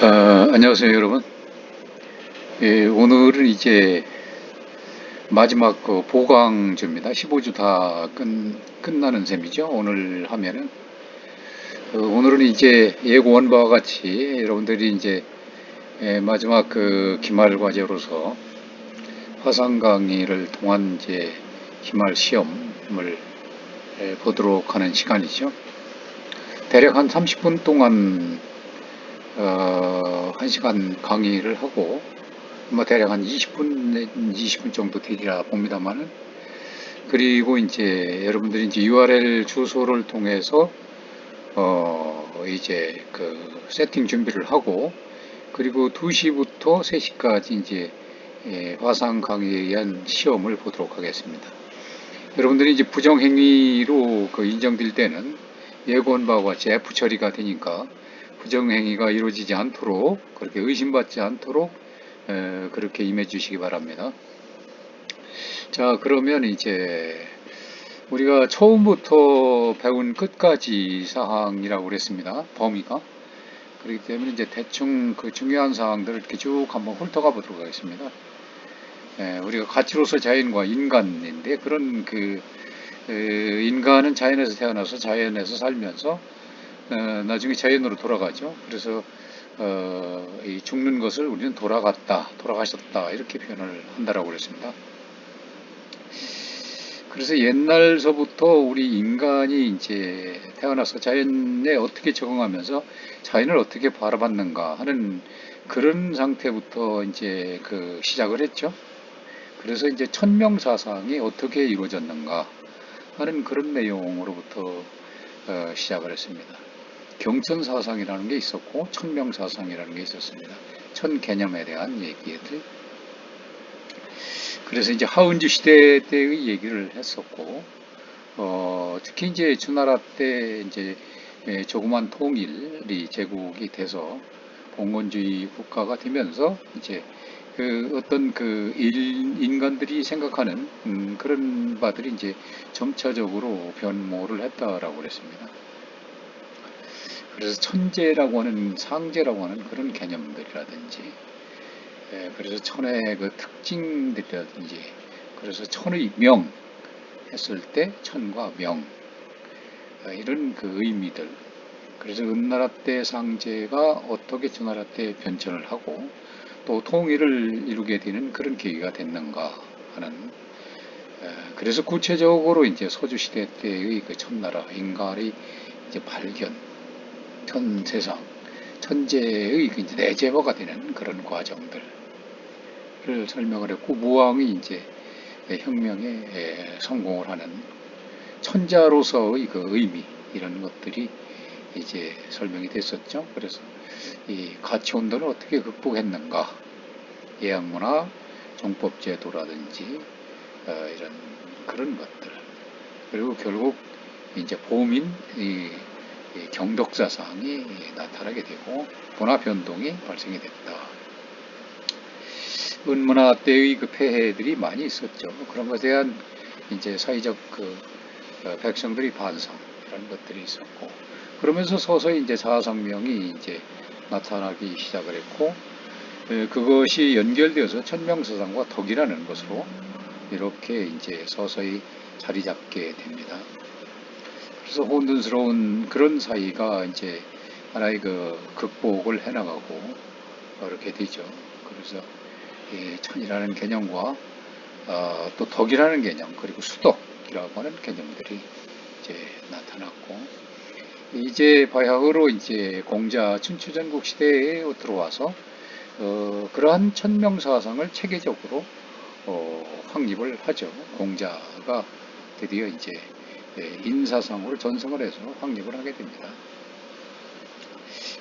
안녕하세요, 여러분. 예, 오늘은 이제 마지막 그 보강주입니다. 15주 다 끝나는 셈이죠. 오늘 하면은. 오늘은 이제 예고한 바와 같이 여러분들이 이제 마지막 그 기말 과제로서 화상 강의를 통한 이제 기말 시험을 보도록 하는 시간이죠. 대략 한 30분 동안 1시간 강의를 하고 뭐 대략 한 20분 정도 되리라 봅니다만은. 그리고 이제 여러분들이 이제 URL 주소를 통해서 이제 그 세팅 준비를 하고, 그리고 2시부터 3시까지 이제 화상 강의에 의한 시험을 보도록 하겠습니다. 여러분들이 이제 부정행위로 그 인정될 때는 예고한 바와 같이 F 처리가 되니까 부정행위가 이루어지지 않도록, 그렇게 의심받지 않도록 그렇게 임해 주시기 바랍니다. 자, 그러면 이제 우리가 처음부터 배운 끝까지 사항이라고 그랬습니다. 범위가. 그렇기 때문에 이제 대충 그 중요한 사항들을 이렇게 쭉 한번 훑어가 보도록 하겠습니다. 우리가 가치로서 자연과 인간인데, 그런 그 인간은 자연에서 태어나서 자연에서 살면서 나중에 자연으로 돌아가죠. 그래서 이 죽는 것을 우리는 돌아갔다, 돌아가셨다, 이렇게 표현을 한다라고 그랬습니다. 그래서 옛날서부터 우리 인간이 이제 태어나서 자연에 어떻게 적응하면서 자연을 어떻게 바라봤는가 하는 그런 상태부터 이제 그 시작을 했죠. 그래서 이제 천명사상이 어떻게 이루어졌는가 하는 그런 내용으로부터 시작을 했습니다. 경천사상이라는 게 있었고 천명사상이라는 게 있었습니다. 천 개념에 대한 얘기들. 그래서 이제 하은주 시대 때의 얘기를 했었고, 특히 이제 주나라 때 이제 조그만 통일이 제국이 돼서 봉건주의 국가가 되면서 이제 그 어떤 그 인간들이 생각하는 그런 바들이 이제 점차적으로 변모를 했다라고 그랬습니다. 그래서 천재라고 하는, 상재라고 하는 그런 개념들이라든지, 그래서 천의 그 특징들이라든지, 그래서 천의 명 했을 때 천과 명, 이런 그 의미들. 그래서 은나라 때 상제가 어떻게 주나라 때 변천을 하고 또 통일을 이루게 되는 그런 계기가 됐는가 하는. 그래서 구체적으로 이제 서주시대 때의 그 천나라 인간의 이제 발견, 천 세상, 천재의 그 이제 내재화가 되는 그런 과정들을 설명을 했고, 무왕이 이제 혁명에 성공을 하는 천자로서의 그 의미, 이런 것들이 이제 설명이 됐었죠. 그래서 이 가치온도를 어떻게 극복했는가, 예약문화, 정법제도라든지 이런 그런 것들, 그리고 결국 이제 보민 이 경덕사상이 나타나게 되고 문화 변동이 발생이 됐다. 은문화 때의 그 폐해들이 많이 있었죠. 그런 것에 대한 이제 사회적 그 백성들이 반성, 이런 것들이 있었고, 그러면서 서서히 이제 사상명이 이제 나타나기 시작을 했고, 그것이 연결되어서 천명사상과 덕이라는 것으로 이렇게 이제 서서히 자리 잡게 됩니다. 그래서 혼돈스러운 그런 사이가 이제 하나의 그 극복을 해나가고 이렇게 되죠. 그래서 이 천이라는 개념과 또 덕이라는 개념, 그리고 수덕이라고 하는 개념들이 이제 나타났고, 이제 바야흐로 이제 공자 춘추전국 시대에 들어와서 그러한 천명사상을 체계적으로 확립을 하죠. 공자가 드디어 이제 인사상으로 전승을 해서 확립을 하게 됩니다.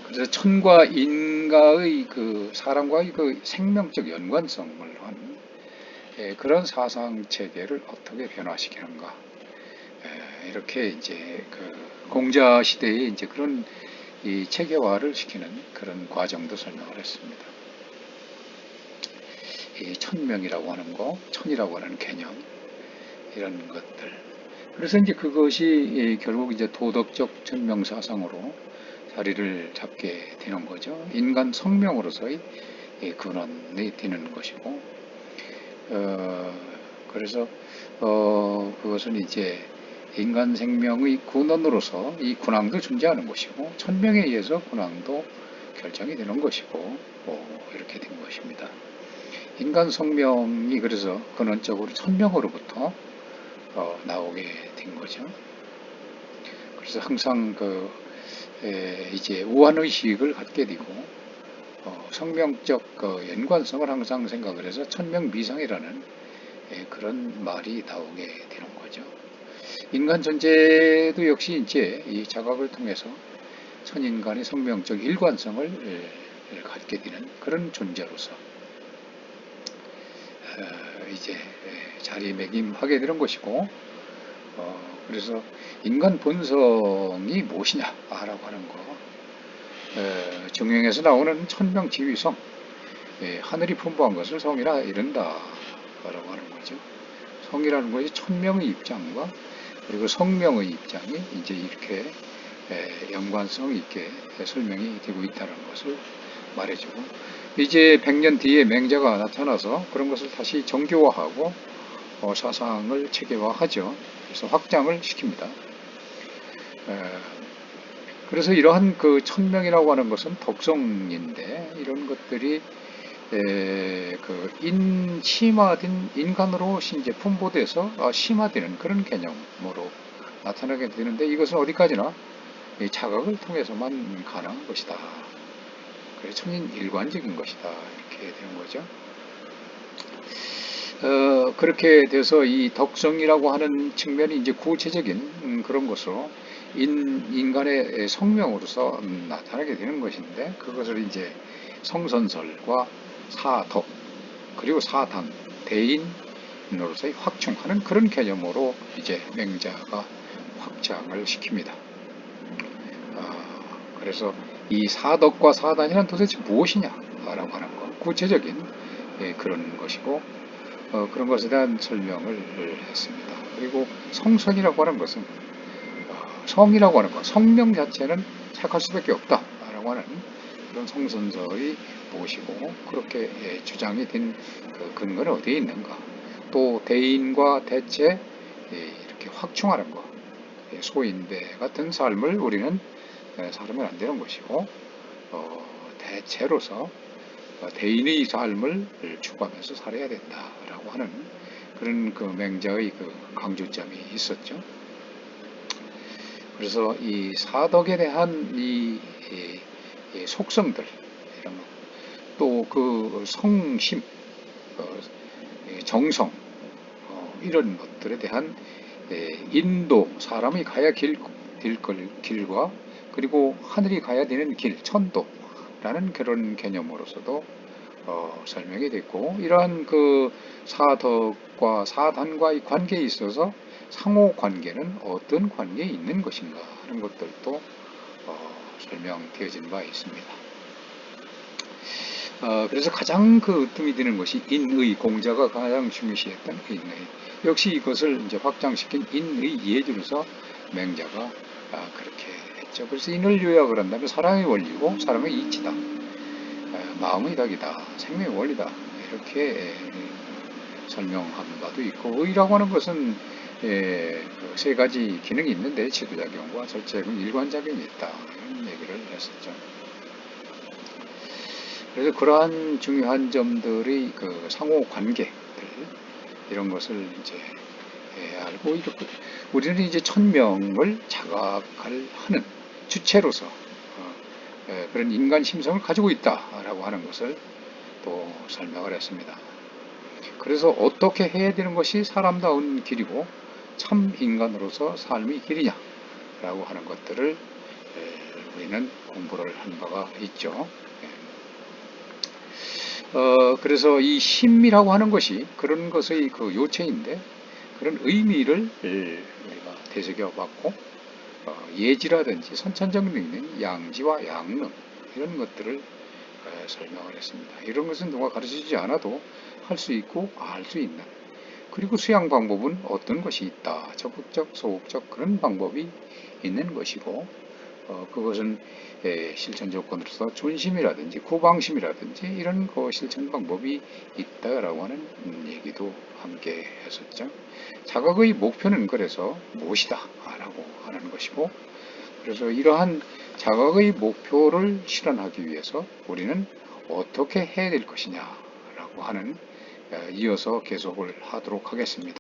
그래서 천과 인과의 그 사람과의 그 생명적 연관성을 한 그런 사상 체계를 어떻게 변화시키는가, 이렇게 이제 그 공자 시대에 이제 그런 이 체계화를 시키는 그런 과정도 설명을 했습니다. 이 천명이라고 하는 거, 천이라고 하는 개념, 이런 것들. 그래서 이제 그것이 결국 이제 도덕적 천명사상으로 자리를 잡게 되는 거죠. 인간 성명으로서의 근원이 되는 것이고, 그래서 그것은 이제 인간 생명의 근원으로서 이 군왕도 존재하는 것이고, 천명에 의해서 군왕도 결정이 되는 것이고, 이렇게 된 것입니다. 인간 성명이 그래서 근원적으로 천명으로부터 나오게 된 거죠. 그래서 항상 이제 우환의식을 갖게 되고, 성명적 연관성을 항상 생각을 해서 천명미상이라는 그런 말이 나오게 되는 거죠. 인간 존재도 역시 이제 이 자각을 통해서 천인간의 성명적 일관성을 갖게 되는 그런 존재로서 이제 자리매김하게 되는 것이고, 그래서 인간 본성이 무엇이냐라고 하는 거, 정형에서 나오는 천명지위성, 하늘이 풍부한 것을 성이라 이른다라고 하는 거죠. 성이라는 것이 천명의 입장과 그리고 성명의 입장이 이제 이렇게 연관성 있게 설명이 되고 있다는 것을 말해주고, 이제 100년 뒤에 맹자가 나타나서 그런 것을 다시 정교화하고 사상을 체계화하죠. 그래서 확장을 시킵니다. 그래서 이러한 그 천명이라고 하는 것은 덕성인데, 이런 것들이 심화된 인간으로 이제 분보돼서 심화되는 그런 개념으로 나타나게 되는데, 이것은 어디까지나 이 자각을 통해서만 가능한 것이다. 그래서 천인 일관적인 것이다. 이렇게 되는 거죠. 그렇게 돼서 이 덕성이라고 하는 측면이 이제 구체적인 그런 것으로 인간의 성명으로서 나타나게 되는 것인데, 그것을 이제 성선설과 사덕, 그리고 사단, 대인으로서의 확충하는 그런 개념으로 이제 맹자가 확장을 시킵니다. 그래서 이 사덕과 사단이란 도대체 무엇이냐라고 하는 것, 구체적인 그런 것이고, 그런 것에 대한 설명을 했습니다. 그리고 성선이라고 하는 것은 성이라고 하는 것, 성명 자체는 착할 수밖에 없다라고 하는 그런 성선설이 무엇이고, 그렇게 주장이 된 그 근거는 어디에 있는가, 또 대인과 대체 이렇게 확충하는 것, 소인배 같은 삶을 우리는 살면 안 되는 것이고, 대체로서 대인의 삶을 추구하면서 살아야 된다라고 하는 그런 그 맹자의 그 강조점이 있었죠. 그래서 이 사덕에 대한 이 속성들, 이런 또 그 성심, 정성, 이런 것들에 대한 인도, 사람이 가야 될 길과 그리고 하늘이 가야 되는 길, 천도라는 그런 개념으로서도 설명이 됐고, 이러한 그 사덕과 사단과의 관계에 있어서 상호 관계는 어떤 관계에 있는 것인가 하는 것들도 설명되어진 바 있습니다. 그래서 가장 그 으뜸이 되는 것이 인의, 공자가 가장 중요시했던 인의, 역시 이것을 이제 확장시킨 인의 예주로서 맹자가 그렇게 했죠. 그래서 인을 요약을 한다면 사랑의 원리고 사랑의 이치다, 마음의 덕이다, 생명의 원리다, 이렇게 설명한 바도 있고, 의라고 하는 것은 세 가지 기능이 있는데 지도작용과 절제작용, 일관작용이 있다, 이런 얘기를 했었죠. 그래서 그러한 중요한 점들의 그 상호 관계들, 이런 것을 이제 알고, 이렇게 우리는 이제 천명을 자각을 하는 주체로서 그런 인간 심성을 가지고 있다라고 하는 것을 또 설명을 했습니다. 그래서 어떻게 해야 되는 것이 사람다운 길이고 참 인간으로서 삶의 길이냐라고 하는 것들을 우리는 공부를 한 바가 있죠. 그래서 이 심이라고 하는 것이 그런 것의 그 요체인데, 그런 의미를 우리가 되새겨봤고, 예지라든지 선천적 능력, 양지와 양능, 이런 것들을 설명을 했습니다. 이런 것은 누가 가르쳐주지 않아도 할 수 있고 알 수 있는, 그리고 수양 방법은 어떤 것이 있다, 적극적, 소극적 그런 방법이 있는 것이고, 그것은 실천 조건으로서 존심이라든지 구방심이라든지 이런 실천 방법이 있다라고 하는 얘기도 함께 했었죠. 자각의 목표는 그래서 무엇이다 라고 하는 것이고, 그래서 이러한 자각의 목표를 실현하기 위해서 우리는 어떻게 해야 될 것이냐라고 하는 이어서 계속을 하도록 하겠습니다.